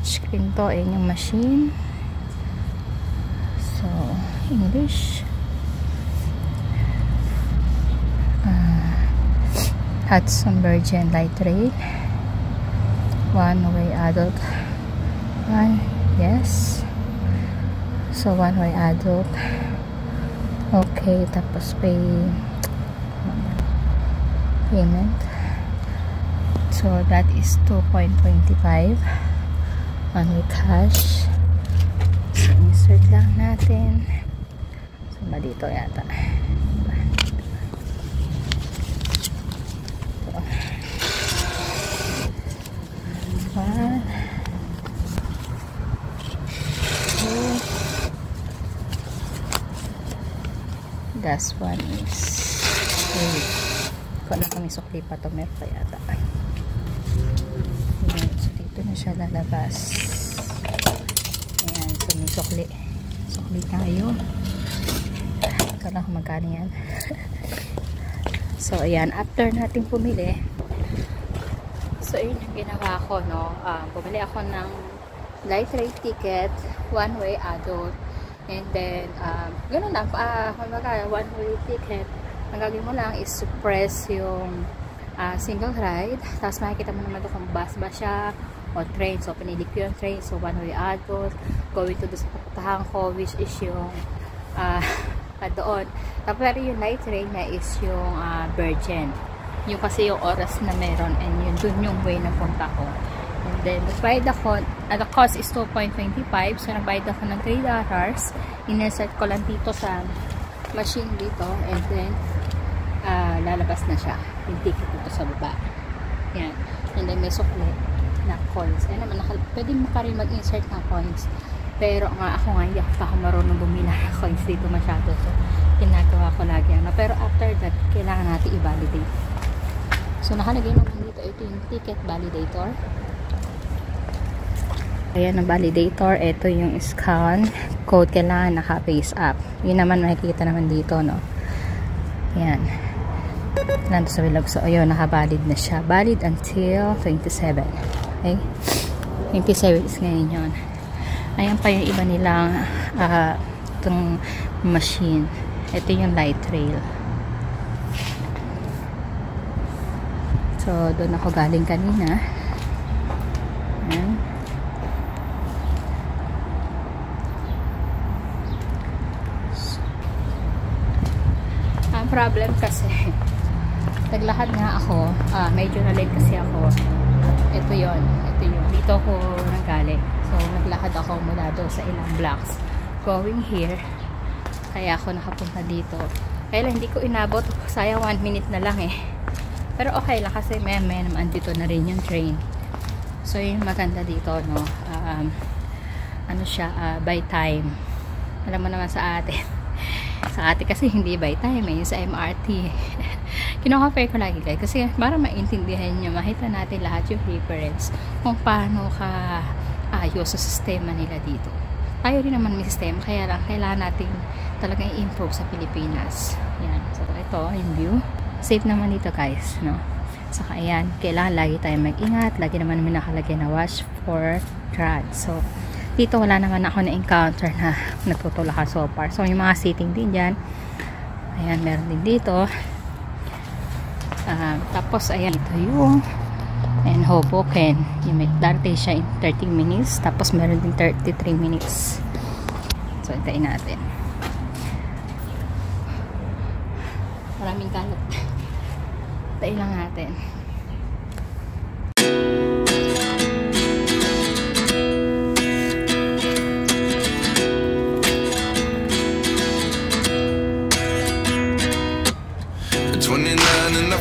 touchscreen to. Ayan yung machine. So, English. Hudson Virgin Light Rail. One-way adult. Yes. So, one-way adult. Okay, tapos payment. So, that is 2.25 one-way cash. So, insert lang natin. So, ba dito yata. Last one is kung na kami sukli pa to, meron pa yata. Ayan, so dito na siya lalabas. Ayan, so may sukli tayo. Ikaw lang kung magkano yan. So ayan, after natin pumili, so yun yung ginawa ko, no. Bumili ako ng light rail ticket, one-way adult. And then, gano'n lang, one-way ticket, ang gagawin mo lang is suppress yung single ride, tapos makikita mo naman kung bus ba siya o train. So, pinili ko yung train, so one-way adult, going to the sa pupuntahan ko, which is yung doon. Pero yung light rail na is yung Virgin. Yung kasi yung oras na meron, and yun dun yung way na punta ko. And then, nagbayad ako, the cost is 2.25. So, nagbayad ako ng $3. Inesert ko lang dito sa machine dito. And then, lalabas na siya. Yung ticket dito sa baba. Yan. And then, may sukli na coins. Ayan naman, pwede mo pa rin mag-insert ng coins. Pero ako nga, hindi ako marunong bumila ng coins dito masyado. So, ginagawa ko lagi. Pero after that, kailangan natin i-validate. So, nakalagay naman dito, ito yung ticket validator. Ayan ang validator. Ito yung scan code. Kailangan naka-face up. Yun naman makikita naman dito, no? Ayan. Nandito sa bilog. So, ayun, naka-valid na siya. Valid until 27. Okay? 27 is ngayon yun. Ayan pa yung iba nilang itong machine. Ito yung light rail. So, doon ako galing kanina. Ayan. Ang problem kasi, naglakad nga ako. Medyo na-late kasi ako. Ito yon. Dito ako nanggaling. So, naglakad ako mula doon sa ilang blocks. Going here. Kaya ako nakapunta dito. Kaya lang, hindi ko inabot. Sayang 1 minute na lang eh. Pero okay lang kasi may naman dito na rin yung train. So, yung maganda dito, no? Ano siya, by time. Alam mo naman sa atin. Sa atin kasi hindi by time eh. Yung sa MRT. Kino-compare ko lagi guys. Kasi para maintindihan nyo, makita natin lahat yung difference kung paano ka ayos sa sistema nila dito. Tayo rin naman may sistema. Kaya lang, kailangan natin talagang i-improve sa Pilipinas. Yan. So, ito, yung view. Safe naman dito guys, no? Saka ayan, kailangan lagi tayo mag-ingat. Lagi naman namin nakalagay na watch for drugs. So, dito wala naman ako na-encounter na nagtutulak so far. So, yung mga seating din dyan. Ayan, meron din dito. Tapos, ayan, ito yung and Hoboken. Yung may dati siya in 30 minutes. Tapos, meron din 33 minutes. So, hintayin natin. Maraming kalat. Hintayin lang natin.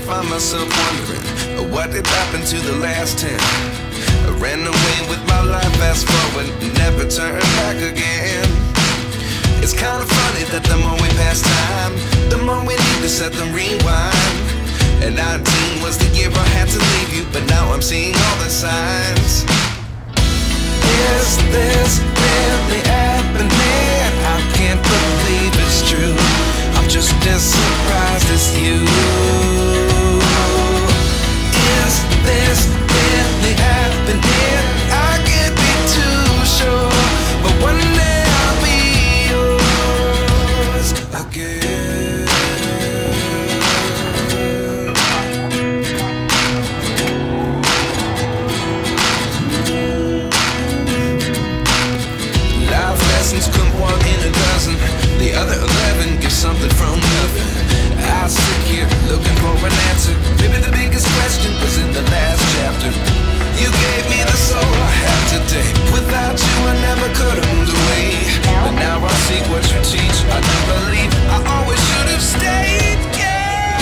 Find myself wondering what did happen to the last 10. I ran away with my life, fast forward, never turn back again. It's kind of funny that the more we pass time, the more we need to set the rewind. And 19 was the year I had to leave you, but now I'm seeing all the signs. Is this really happening? I can't believe it's true. I'm just as surprised as you. Is this really happening? I can't be too something from nothing. I sit here looking for an answer. Maybe the biggest question was in the last chapter. You gave me the soul I have today. Without you I never could have moved away. But now I see what you teach. I do believe I always should have stayed. Yeah.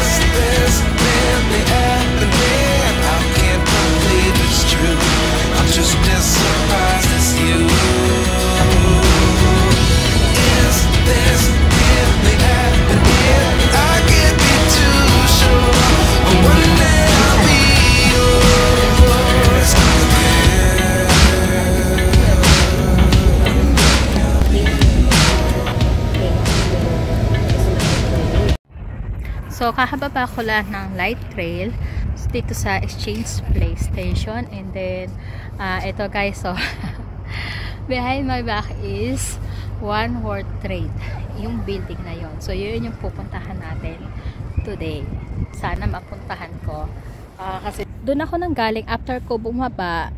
Is this really happening? I can't believe it's true. I'm just as surprised as you. Is this really happening? I can't be too sure. But one day I'll be yours again. So, kakababa ko lang ng light trail dito sa Exchange Place Station. And then, ito guys, so, behind my back is One World Trade. Yung building na yon. So, yun yung pupuntahan natin today. Sana mapuntahan ko. Kasi, doon ako nang galing after ko bumaba.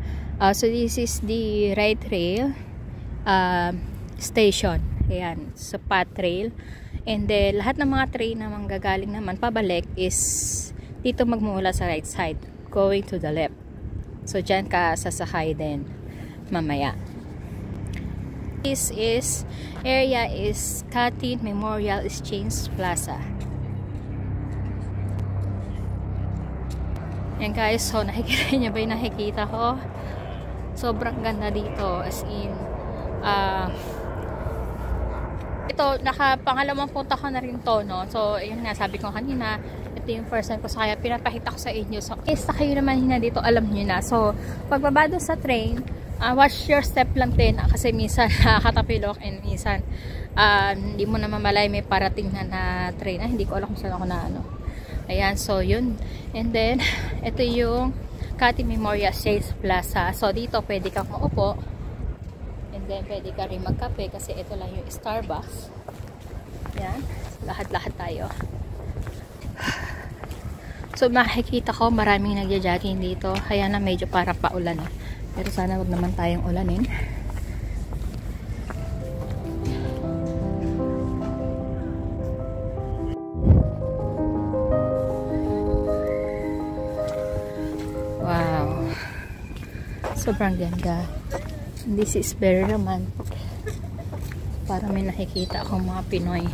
So, this is the right trail station. Ayan, sa path trail. And then, lahat ng mga train na manggagaling naman pabalik is dito magmula sa right side, going to the left. So, dyan ka sasakay din mamaya. This is, area is Katin Memorial Exchange Plaza. Yan guys, so nakikita niyo ba yung nakikita ko? Sobrang ganda dito, as in, ito, nakapangalawang punta ko na rin to, no? So, yun nga, sabi ko kanina, ito yung first time ko sa kaya, pinapakita ko sa inyo. So, isa kayo naman na dito, alam nyo na. So, pagbaba doon sa train, watch your step lang din, kasi minsan nakakatapilok and minsan, hindi mo na mamalay may parating na train. Hindi ko alam kung saan ako na ano. Ayan, so yun. And then, ito yung Katin Memorial Exchange Plaza. So, dito pwede kang maupo. And then, pwede ka rin magkape kasi ito lang yung Starbucks. Yan. Lahat-lahat tayo. So, makikita ko maraming nagja-jogging dito. Kaya na medyo parang paulan. Pero sana wag naman tayong ulanin. Wow. Sobrang ganda. This is very romantic. Para may nakikita akong mga Pinoy.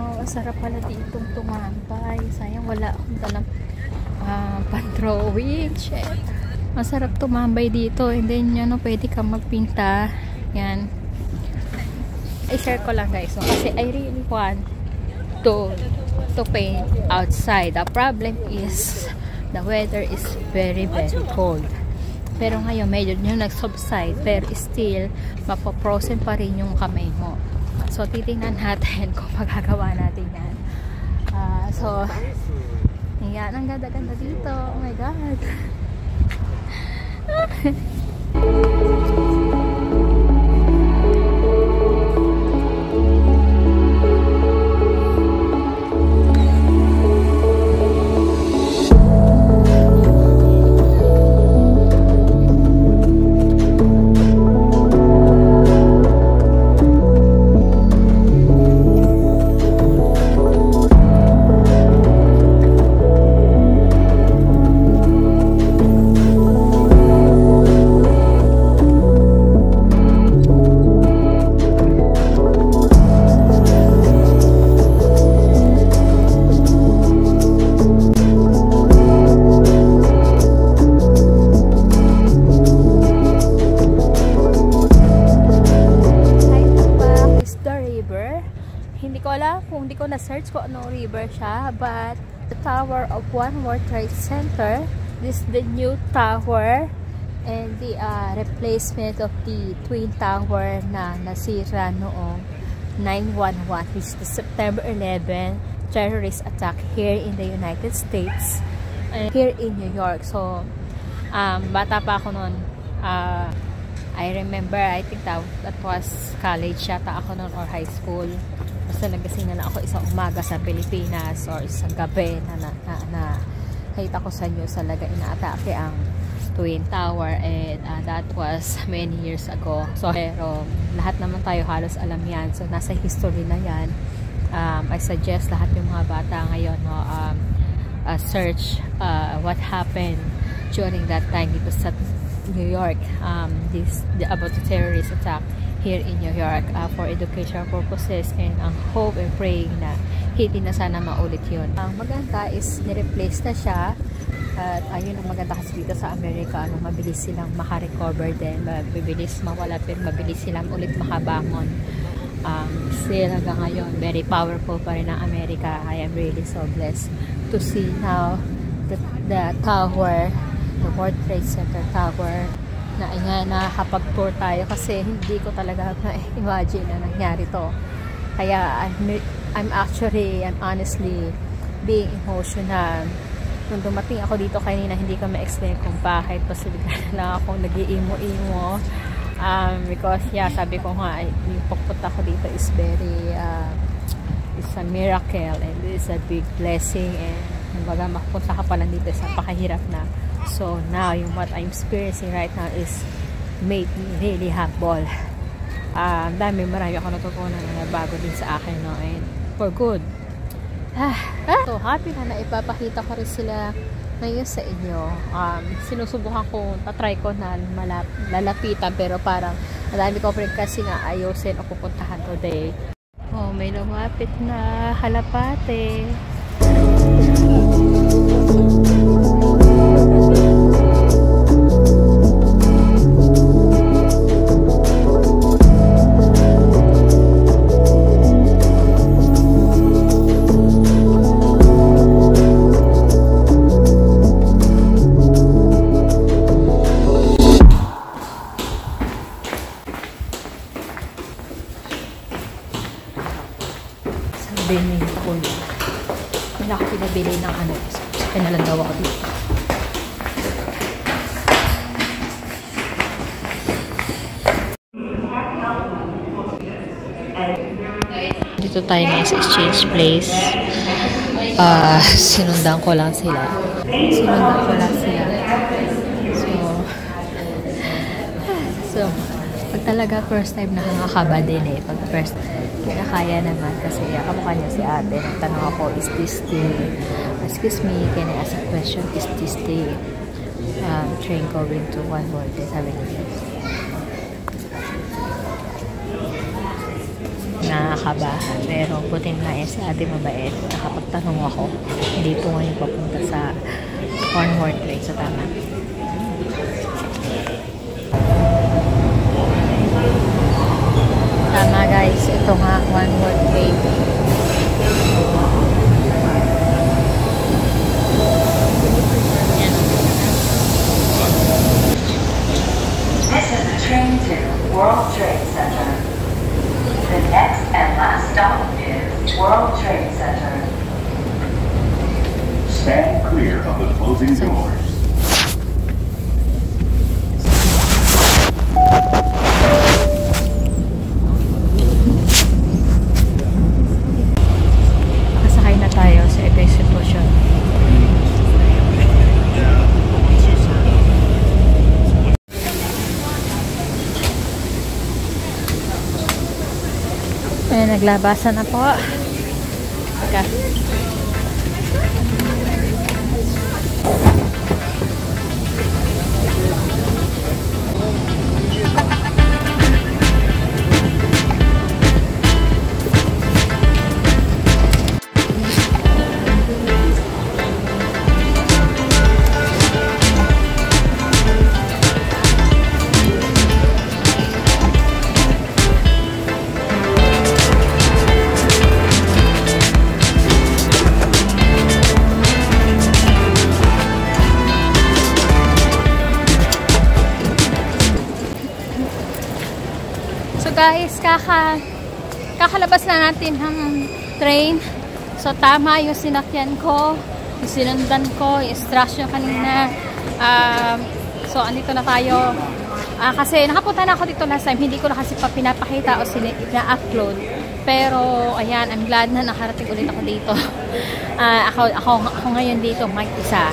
Oh, sarap pala ditong tumambay. Sayang wala akong dalang pan-drawing. Shit. Masarap tumambay dito. And then, yun, pwede ka magpinta. Yan. I-share ko lang guys. So, kasi I really want to paint outside. The problem is the weather is very cold. Pero ngayon, medyo yung nag-subside. Pero still, mapoprosen pa rin yung kamay mo. So, titingnan natin kung magagawa natin yan. So, yan. Ang ganda-ganda dito. Oh my God. Hindi ko na-search kung anong river siya, but the tower of One World Trade Center, this is the new tower and the replacement of the Twin Tower na nasira noong 9/11, which is the September 11 terrorist attack here in the United States and here in New York. So, bata pa ako noon. I remember, I think that was college yata ako noon or high school. Basta nagising na ako isang umaga sa Pilipinas or isang gabi na nakita ko sa news talaga inaatake ang Twin Tower, and that was many years ago. So, pero lahat naman tayo halos alam yan. So, nasa history na yan. I suggest lahat yung mga bata ngayon, no, search what happened during that time dito sa New York, about the terrorist attack here in New York, for educational purposes, and ang hope and praying na hindi na sana maulit yun. Ang maganda is nireplace na siya, at ayun ang maganda kasi dito sa Amerika, mabilis silang makarecover din, mabilis mawala, pero mabilis silang ulit makabangon. Still hanggang ngayon, very powerful pa rin ang Amerika. I am really so blessed to see now the tower, the World Trade Center Tower, na ayan, nakakapag-tour tayo kasi hindi ko talaga na-imagine na nangyari to. Kaya I'm honestly being emotional. Nung dumating ako dito kanina, hindi ko ma-explain kung bakit, kasi bigla na ako nag-iimo-imo. Because yeah, sabi ko nga, yung pagpunta ko dito is very it's a miracle, and it's a big blessing, and kumbaga makapunta ka pa lang dito sa pakahirap na. So now, yung what I'm experiencing right now is made me really humble. Marami ako natutunan na bago din sa akin, no? And for good. So happy na naipapakita ko rin sila ngayon sa inyo. Sinusubukan ko, tatry ko na lalapitan, pero parang madami ko rin kasi nga ayusin o pupuntahan today. Oh, may lumapit na halapate. Binili ko na. Hindi ako pinabili ng ano. Pinalan daw ako dito. Dito tayo ngayon sa exchange place. Sinundan ko lang sila. So, pag talaga first time nakakaba din eh. Pag first kaya naman kasi kamukha niya si ate. Nagtanong ako, is this the excuse me, can I ask a question, is this the train going to One World? Sabi niya, nakakabahan, pero buti nga si ate mabait, nakapagtanong ako. Hindi po ngayon papunta sa One World train, so tama. Tama guys, ito nga One World Trade. This is the train to World Trade Center. The next and last stop is World Trade Center. Stand clear of the closing doors. Tayo sa ito yung sitwasyon. Naglabasan na po. Okay. Guys, kakalabas na natin ng train. So tama yung sinakyan ko, yung sinundan ko, yung instruction kanina. So andito na tayo. Kasi nakapunta na ako dito last time, hindi ko na kasi pa pinapakita o na-upload. Pero ayan, I'm glad na nakarating ulit ako dito. Ako ngayon dito, mag-isa.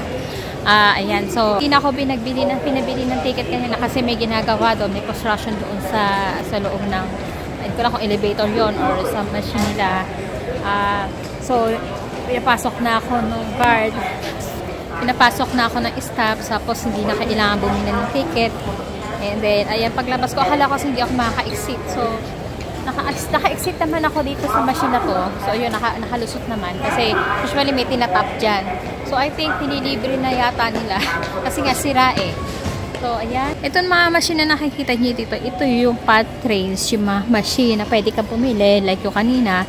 Ayan, so hindi na ako pinabili ng ticket kanina kasi may ginagawa doon, may construction doon sa loob ng, hindi ko lang kung elevator yon or sa machine nila. So pinapasok na ako ng guard, pinapasok na ako ng staff, tapos hindi na kailangan bumili ng ticket. And then ayan, paglabas ko akala ko hindi ako makaka-exit, so naka-exit naman ako dito sa machine na to. So yun, nakalusot naman kasi usually may tinatap dyan. So I think nililibre na yata nila kasi nga sira eh. So ayan, itong mga machine na nakikita niyo dito, ito yung Pat Trains, yung mga machine na pwede kang pumili like yung kanina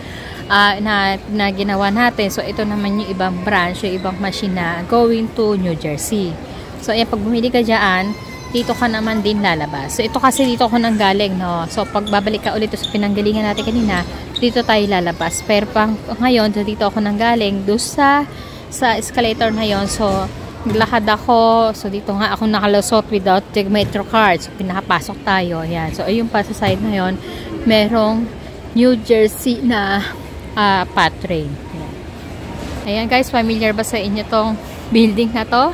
na ginawa natin. So ito naman yung ibang branch, yung ibang machine na going to New Jersey. So ayan, pag bumili ka dyan, dito ka naman din lalabas. So ito kasi dito ako nang galing, no. So pag babalik ka ulit sa pinanggalingan natin kanina, dito tayo lalabas. Pero pang ngayon, dito ako nang galing doon sa escalator na yon. So naglakad ako. So dito nga ako nakalusot without the metro card. So pinakapasok tayo. Ayan. So ayun pa sa side na yon, merong New Jersey na Pat Train. Ayan. Ayan guys, familiar ba sa inyo tong building na to?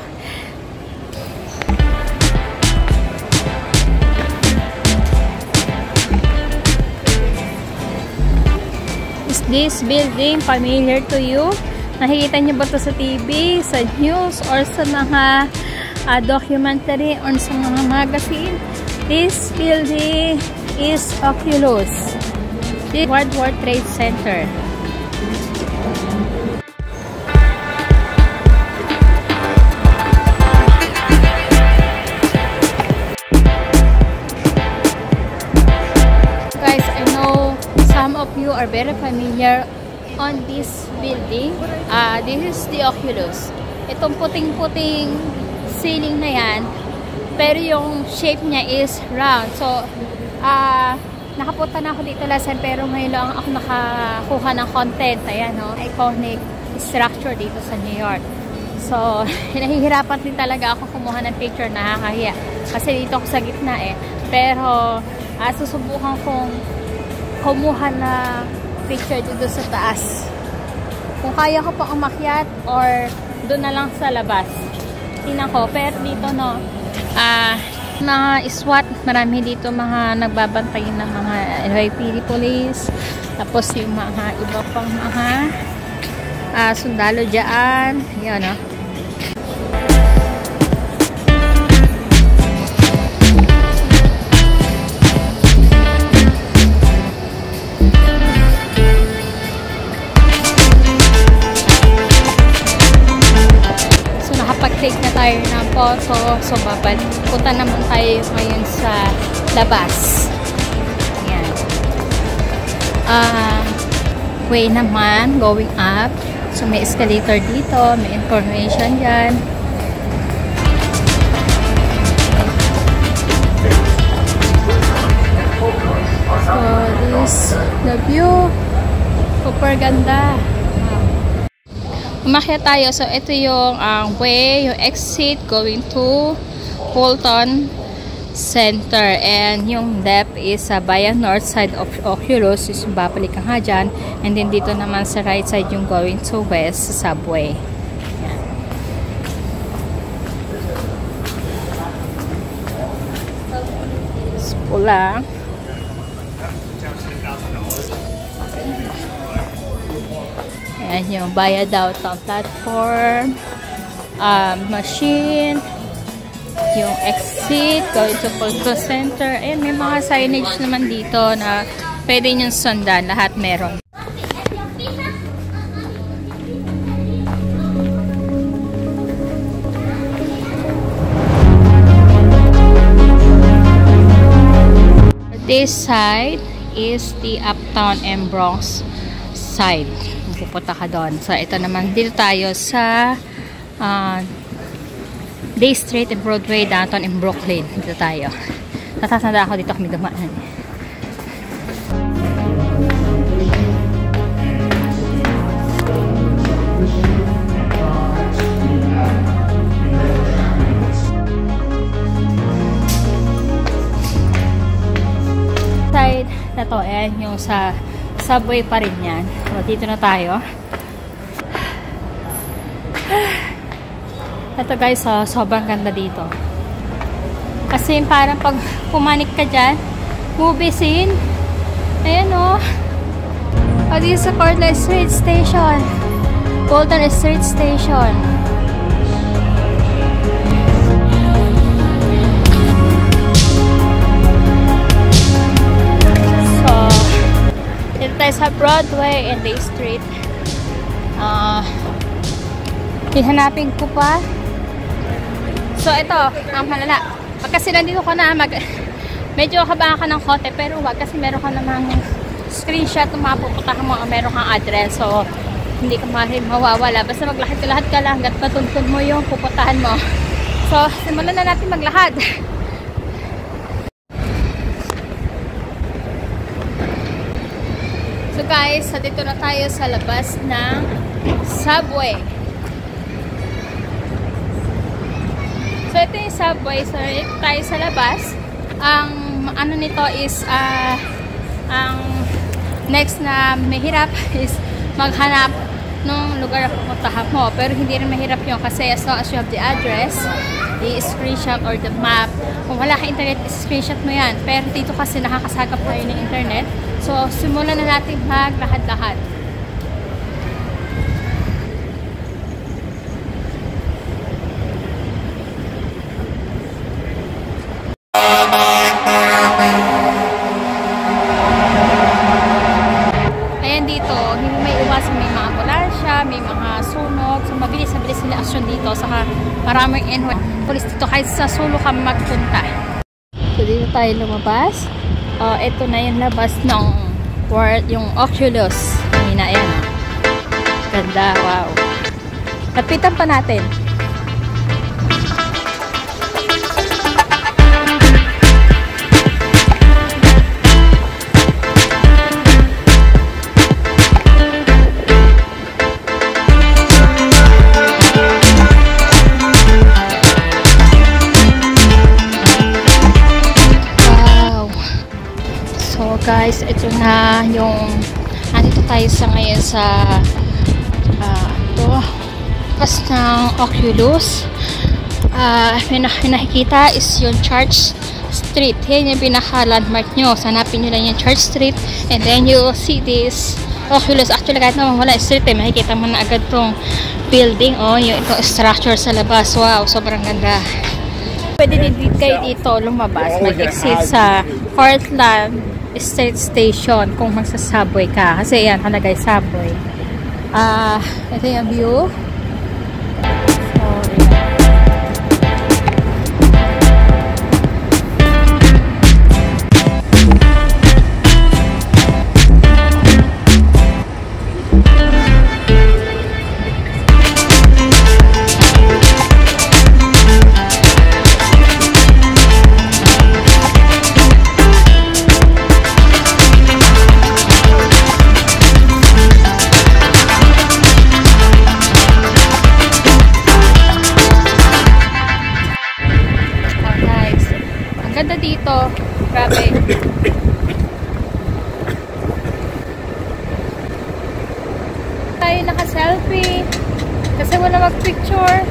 Is this building familiar to you? Nakikita niyo ba ito sa TV, sa news, or sa mga documentary, or sa mga magazine? This building is Oculus. The World Trade Center. Guys, I know some of you are very familiar on this building. This is the Oculus. Itong puting-puting ceiling na yan, pero yung shape niya is round. So, nakapunta na ako dito last time, pero ngayon lang ako nakakuha ng content. Ayan, no? Iconic structure dito sa New York. So, nahihirapan din talaga ako kumuha ng picture, nakakahiya. Kasi dito ako sa gitna eh. Pero, susubukan kong kumuha na picture dito sa taas. Kung kaya ko pang umakyat or doon na lang sa labas. Tingnan ko. Pero dito, no, mga SWAT, marami dito mga nagbabantay ng mga NYPD police. Tapos yung mga iba pang mga sundalo dyan. Yan, no. Pag-take na tayo ng photo, so punta naman tayo ngayon sa labas. Ayan. Way naman, going up. So may escalator dito, may information dyan. So this, the view, super ganda. Umakyat tayo. So, ito yung way, yung exit going to Fulton Center. And yung left is by north side of Oculus. Is babalik ka nga dyan. And then dito naman sa right side yung going to west subway. Yan. Pula. Ayan yung Via Downtown platform, machine, yung exit, going to Fulton Center. Ayan, may mga signage naman dito na pwede nyo sundan. Lahat meron. This side is the Uptown and Bronx side. Pupunta ka doon. So, ito naman, dito tayo sa Day Street and Broadway, downtown in Brooklyn. Dito tayo. Natatanda ako, dito kami dumaan. Side na to, yung sa subway pa rin yan. So, dito na tayo. Ito guys, sobrang ganda dito. Kasi parang pag pumanik ka dyan, movie scene. Ayan o. Dito sa Portland Street Station. Bolton Street Station. So, dito tayo sa Broadway and Day Street. Hihanapin ko pa. So, ito, ang halala. Kasi nandito ko na, medyo kabaka ng konti, pero wag kasi meron ka namang screenshot kung mapupuntahan mo o meron kang address. So, hindi ka mawawala. Basta maglakad ka lang hanggat matuntun mo yung pupuntahan mo. So, simulan na natin maglakad. So, guys, dito na tayo sa labas ng subway. So, ito yung subway. So, ito tayo sa labas. Ang ano nito is, ang next na mahirap is maghanap ng lugar na pupuntahan mo. Pero hindi rin mahirap yun kasi as long as you have the address, i-screenshot or the map. Kung wala ka internet, i-screenshot mo yan. Pero dito kasi nakakasagap tayo ng internet. So, simulan na natin maglakad-lakad. Ayan dito, hindi may iwasan, may mga ambulansya, may mga sunog. So, mabilis-mabilis sila aksyon dito. Saka maraming police dito kahit sa sulo ka magpunta. So, dito tayo lumabas. Ito na yung labas ng yung Oculus. Ayan. Ganda, wow. Lapitan pa natin. Guys, ito na yung nandito tayo sa ngayon sa pas ng Oculus. May nakikita is yung Church Street. Yan yung pinaka-landmark nyo. Sanapin nyo lang yung Church Street and then you will see this Oculus. Actually, kahit naman wala street makikita mo na agad tong building yung itong structure sa labas. Wow, sobrang ganda. Pwede din kayo dito lumabas, mag-exit sa Portland Street Station kung magsa-subway ka. Kasi yan, halagay subway. Ito yung view. Ganda dito. Grabe. Tayo naka-selfie. Kasi wala mag-picture.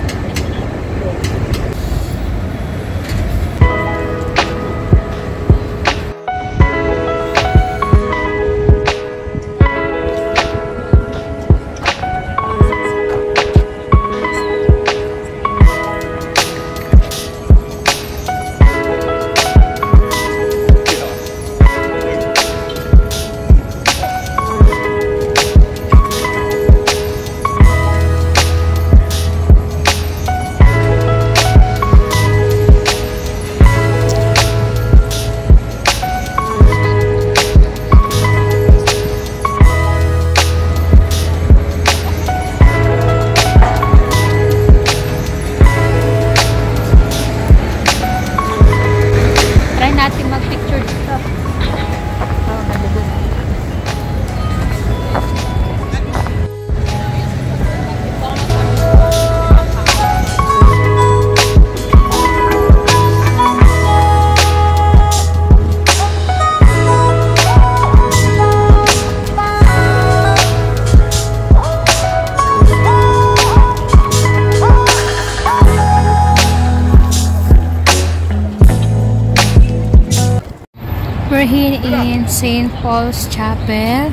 St. Paul's Chapel.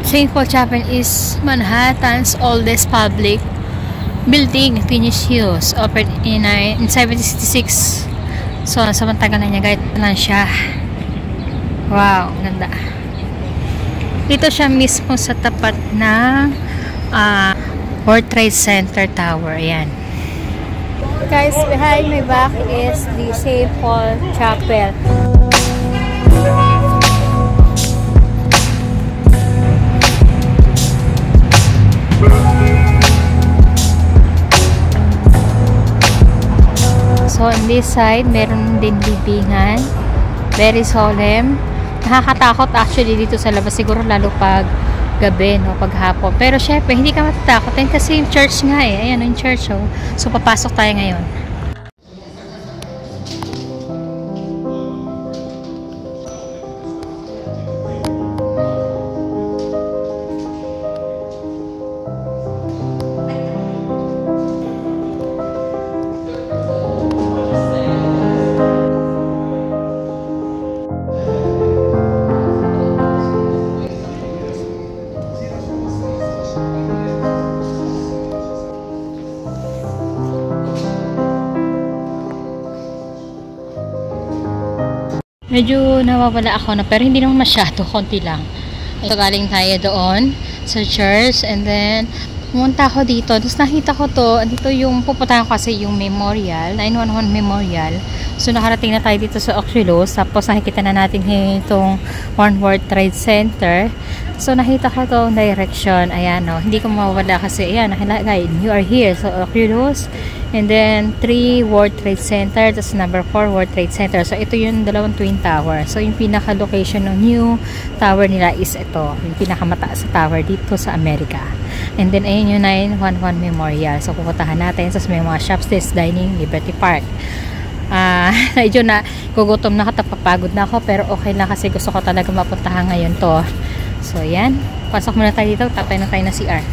St. Paul Chapel is Manhattan's oldest public building, finished use, opened in 1766. So, sa matagal na niya, kahit lang siya. Wow, ganda. Dito siya mismo sa tapat ng World Trade Center Tower. Ayan. Guys, behind my back is the St. Paul Chapel. So, on this side, meron din libingan. Very solemn. Nakakatakot actually dito sa labas. Siguro lalo pag gabi, no? Pag hapon. Pero syempre, hindi ka matatakot. Kasi yung church nga eh. Ayan, yung church, oh. So, papasok tayo ngayon. Medyo nawawala ako na, pero hindi naman masyado, konti lang. So, galing tayo doon sa church, and then pumunta ako dito. Tapos nakita ko to, dito yung pupuntahan ko kasi yung memorial, 911 memorial. So, nakarating na tayo dito sa Oculus. Tapos nakikita na natin itong One World Trade Center. So, nakita ko to direction. Ayan, no. Hindi ko mawawala kasi, ayan, nakalagay, you are here. So, Oculus. And then, 3 World Trade Center. Tapos, number 4 World Trade Center. So, ito yung dalawang Twin Tower. So, yung pinaka-location ng new tower nila is ito. Yung pinakamataas sa tower dito sa Amerika. And then, ayun yung 911 Memorial. So, pupuntahan natin. So, may mga shops, this dining, Liberty Park. Medyo na gugutom na ako, tapapagod na ako. Pero, okay lang kasi gusto ko talaga mapuntahan ngayon to. So, yan. Pasok muna tayo dito. Tatay na tayo na CR.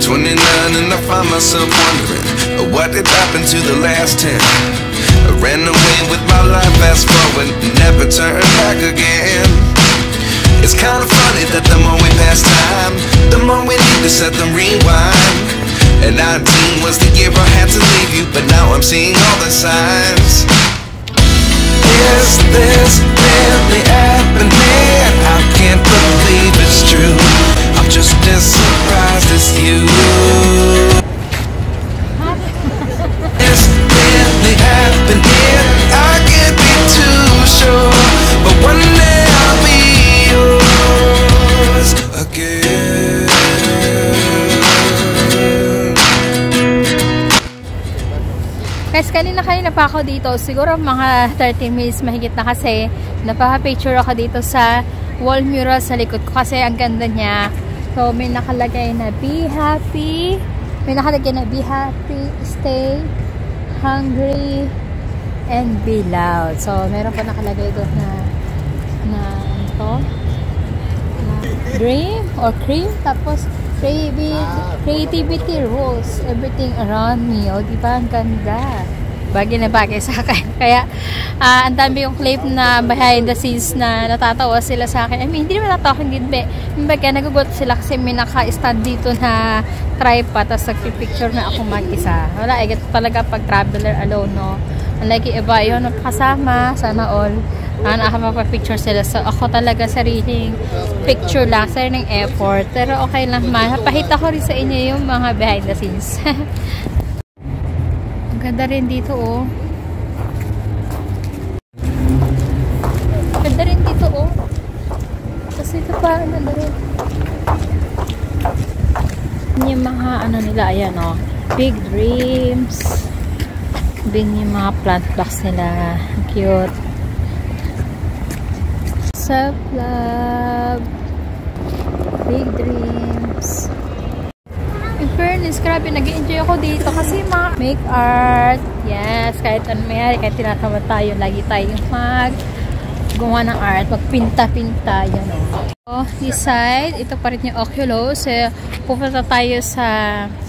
29 and I find myself wondering what did happen to the last 10. I ran away with my life, fast forward, never turn back again. It's kind of funny that the more we pass time, the more we need to set the rewind. And 19 was the year I had to leave you, but now I'm seeing all the signs. Is this really happening? I can't believe it's true. I'm just as surprised as you. It's really happening. I can't be too sure, but one day I'll be yours again. Guys, kanina pa ako dito. Siguro mga 30 minutes mahigit na kasi napaka-picture ako dito sa wall mural sa likod ko kasi ang ganda niya. So, may nakalagay na be happy. May nakalagay na be happy, stay hungry, and be loud. So, meron pa nakalagay doon na dream or cream. Tapos, creativity rules everything around me. O, diba? Ang ganda. Bagay na bagay sa akin. Kaya, ang dami yung clip na behind the scenes na natatawa sila sa akin. I mean, hindi naman natatawa, hindi. Kaya nagugot sila kasi may naka-stand dito na tripod, tapos nagpipicture na ako mag-isa. Wala, eh, talaga pag traveler alone, no? Unlike iba, yun, kasama, sana all. Nakapapapicture sila. So, ako talaga sariling picture lang, sariling effort. Pero okay lang, mapahita ko rin sa inyo yung mga behind the scenes. Ganda rin dito, oh. Ganda rin dito, oh. Kasi ito pa, ganda rin. Yung mga, ano nila, ayan, oh. Big dreams. Yung mga plant blocks nila. Cute. Self-love. Big dreams. In fairness, grabe, nag-enjoy ako dito kasi make art. Yes, kahit ano mayari, kahit tinatamad tayo, lagi tayong gumawa ng art, magpinta-pinta, yan o. So, this side, ito pa rin yung Oculus. Pupunta tayo sa,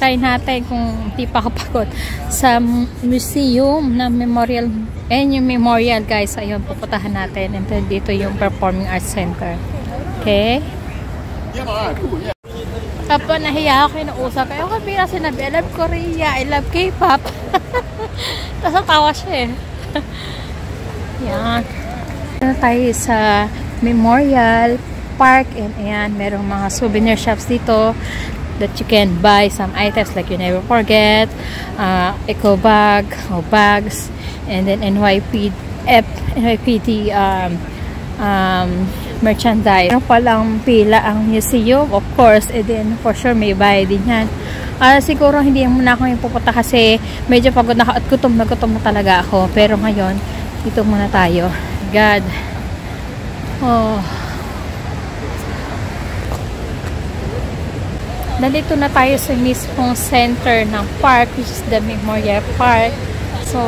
try natin kung di pa ako pagod, sa museum na memorial, yung memorial guys, ayun, pupuntahan natin. And then dito yung Performing Arts Center. Okay? Kapag nahiya ako kinausap, ayaw ko pila sinabi, I love Korea, I love K-pop. Tapos natawa siya Yan. Tayo sa Memorial Park, and ayan, merong mga souvenir shops dito that you can buy some items like you never forget, eco bag or bags, and then NYPD merchandise. Meron palang pila ang museum, of course, and then for sure may bayad din yan. Siguro hindi muna ako yung pupunta kasi medyo pagod na at gutom na talaga ako, pero ngayon dito muna tayo. God, oh, nandito na tayo sa mismong center ng park, which is the Memorial Park. So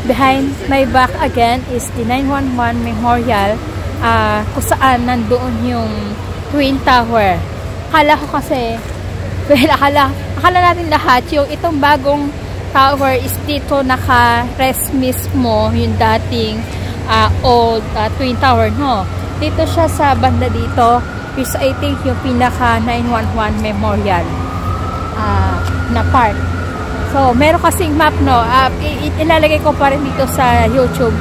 behind my back again is the 911 Memorial, kung saan nandoon yung Twin Tower. Akala ko kasi, well, akala natin lahat yung itong bagong tower is dito naka-rest mismo yung dating old Twin Tower, no? Dito siya sa banda dito, which I think yung pinaka 911 Memorial na park. So, meron kasing map, no? Ilalagay ko pa rin dito sa YouTube,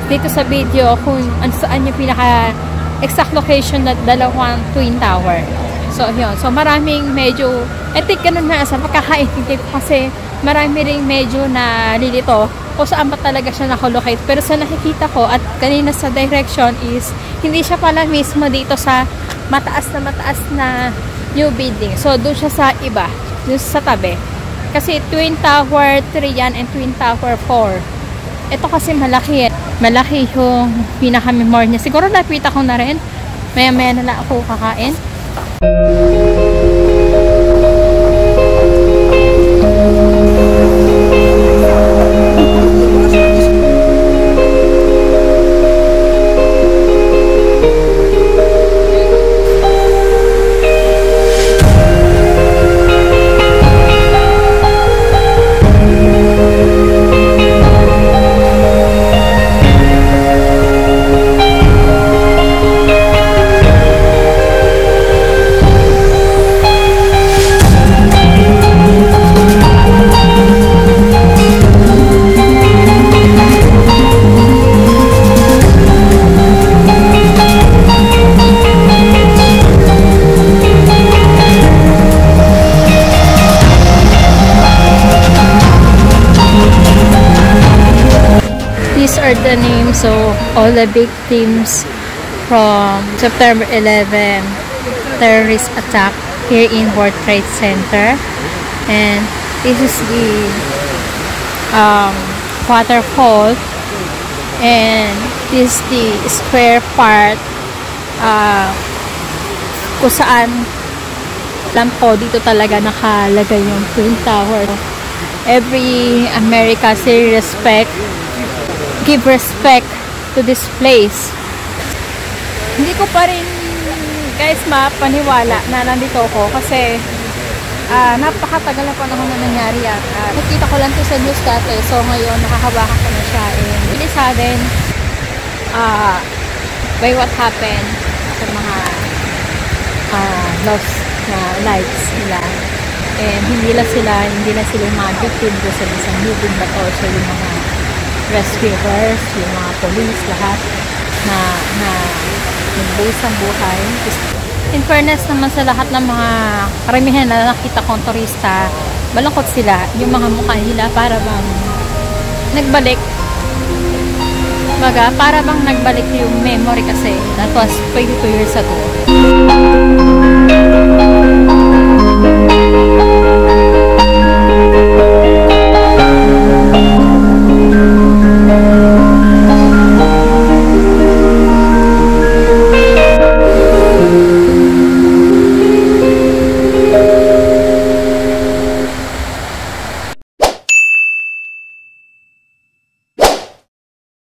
dito sa video, kung saan yung pinaka exact location na dalawang Twin Tower. So, yun. So, maraming medyo, I think ganun na sa pagkakaintindi ko kasi marami ring medyo na lilito kung saan ba talaga siya nakolocate. Pero sa nakikita ko at kanina sa direction is hindi siya pala mismo dito sa mataas na new building. So, doon siya sa iba. Doon sa tabi. Kasi Twin Tower 3 yan and Twin Tower 4. Ito kasi malaki. Malaki yung pinaka-memory niya. Siguro napita ko na rin. Maya-maya na lang ako kakain. These are the names of all the victims from September 11 terrorist attack here in World Trade Center. And this is the waterfall, and this is the square part kung saan alam ko dito talaga nakalagay yung Twin Tower. Every America say respect, give respect to this place. Hindi ko pa rin guys mapaniwala na nandito ako kasi napakatagal na panahon na nangyari yan. Nakita ko lang to sa news dati, so ngayon nakakabahan ko na siya, and really sudden by what happened sa mga lost na lives nila. And hindi lang sila yung mga victim doon sa isang moving, but also yung mga rescuers, yung mga police, lahat na nagbuhis ang buhay. In fairness naman sa lahat ng mga karamihan na nakita kong turista, malungkot sila. Yung mga mukha nila para bang nagbalik. Para bang nagbalik yung memory kasi that was 22 years ago.